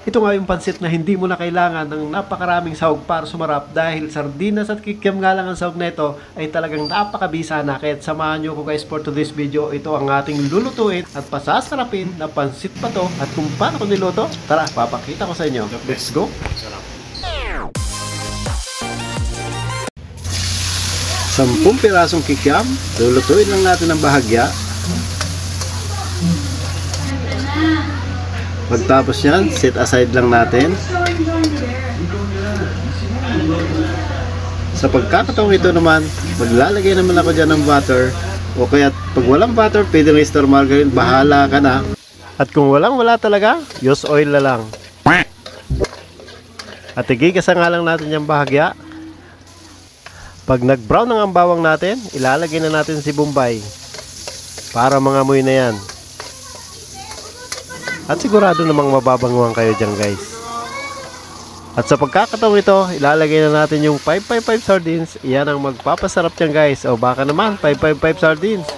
Ito nga yung pansit na hindi mo na kailangan ng napakaraming sahog para sumarap dahil sardinas at kikiam nga lang ang sahog na ito ay talagang napakabisa na. Kaya samahan nyo ko guys for today's video. Ito ang ating lulutuin at pasasarapin na pansit bato. At kung paano ko niluto, tara, papakita ko sa inyo. Let's go! 10 pirasong kikiam, lulutuin lang natin ng bahagya. Pagtapos yan, set aside lang natin. Sa pagkakataong ito naman, maglalagay naman ako dyan ng butter. O kaya pag walang butter, pwede rin store margarine, bahala ka na. At kung wala talaga, use oil na lang. At igigasa nga lang natin yung bahagya. Pag nag-brown ang bawang natin, ilalagay na natin si Bombay para mangamoy na yan. At sigurado namang mababanguhan kayo dyan guys. At sa pagkakataong ito, ilalagay na natin yung 555 sardines. Iyan ang magpapasarap dyan guys. O baka naman 555 sardines.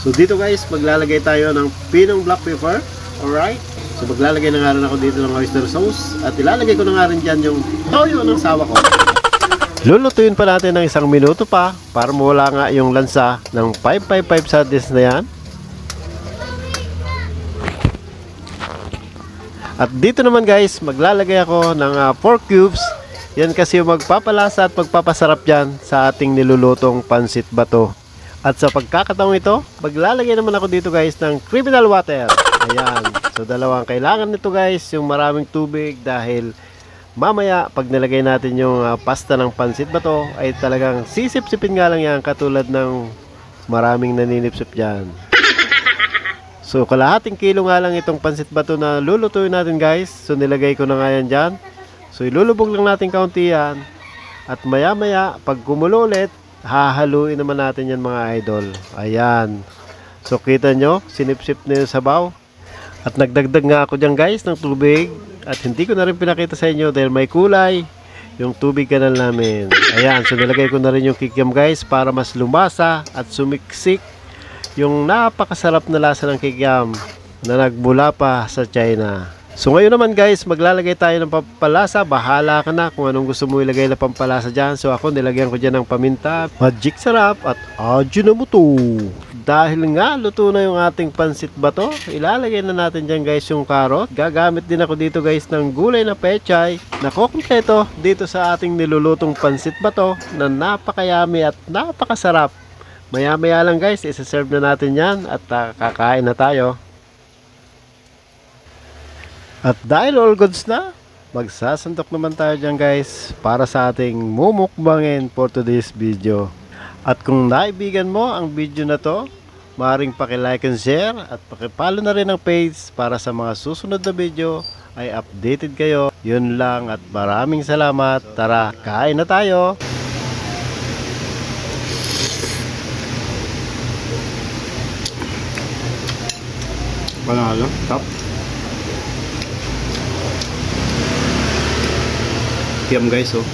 So dito guys, maglalagay tayo ng pinong black pepper. Alright. So maglalagay na nga rin ako dito ng oyster sauce. At ilalagay ko na nga rin dyan yung toyo ng sawa ko. Lulutuin pa natin ng 1 minuto pa para mawala nga yung lansa ng 555 sardines na yan. At dito naman guys, maglalagay ako ng 4 cubes. Yan kasi yung magpapalasa at magpapasarap dyan sa ating nilulutong pansit bato. At sa pagkakataong ito, maglalagay naman ako dito guys ng criminal water. Ayan. So dalawang kailangan nito guys, yung maraming tubig dahil mamaya pag nilagay natin yung pasta ng pansit bato ay talagang sisip-sipin nga lang yan katulad ng maraming naninipsip dyan. So kalahating kilo nga lang itong pansit bato na lulutuin natin guys. So nilagay ko na nga yan dyan. So ilulubog lang natin kaunti yan. At maya maya pag kumulo ulit, hahaluin naman natin yan mga idol. Ayan. So kita nyo, sinipsip na yung sabaw. At nagdagdag nga ako dyan guys ng tubig. At hindi ko na rin pinakita sa inyo dahil may kulay yung tubig kanal namin. Ayan, so nilagay ko na rin yung kikiam guys para mas lumasa at sumiksik yung napakasarap na lasa ng kikiam na nagmula pa sa China. So ngayon naman guys, maglalagay tayo ng pampalasa. Bahala ka na kung anong gusto mo ilagay na pampalasa dyan. So ako nilagyan ko dyan ng paminta, magic sarap at Ajinomoto. Dahil nga luto na yung ating pansit bato, ilalagay na natin dyan guys yung carrot. Gagamit din ako dito guys ng gulay na pechay na kukumpleto dito sa ating nilulutong pansit bato na napakayami at napakasarap. Maya maya lang guys, isa-serve na natin yan at kakain na tayo. At dahil all goods na, magsasandok naman tayo dyan guys para sa ating mumukbangin for today's video. At kung naibigan mo ang video na to, maaaring paki-like and share at paki-follow na rin ang page para sa mga susunod na video ay updated kayo. Yun lang at maraming salamat. Tara, kain na tayo! Panalo, top. Kiam guys, oh.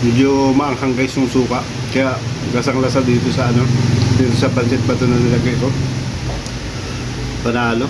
Medyo maanghang guys yung suka. Kaya gasang lasa dito sa dito sa pansit bato na nilagay ko. Panalo.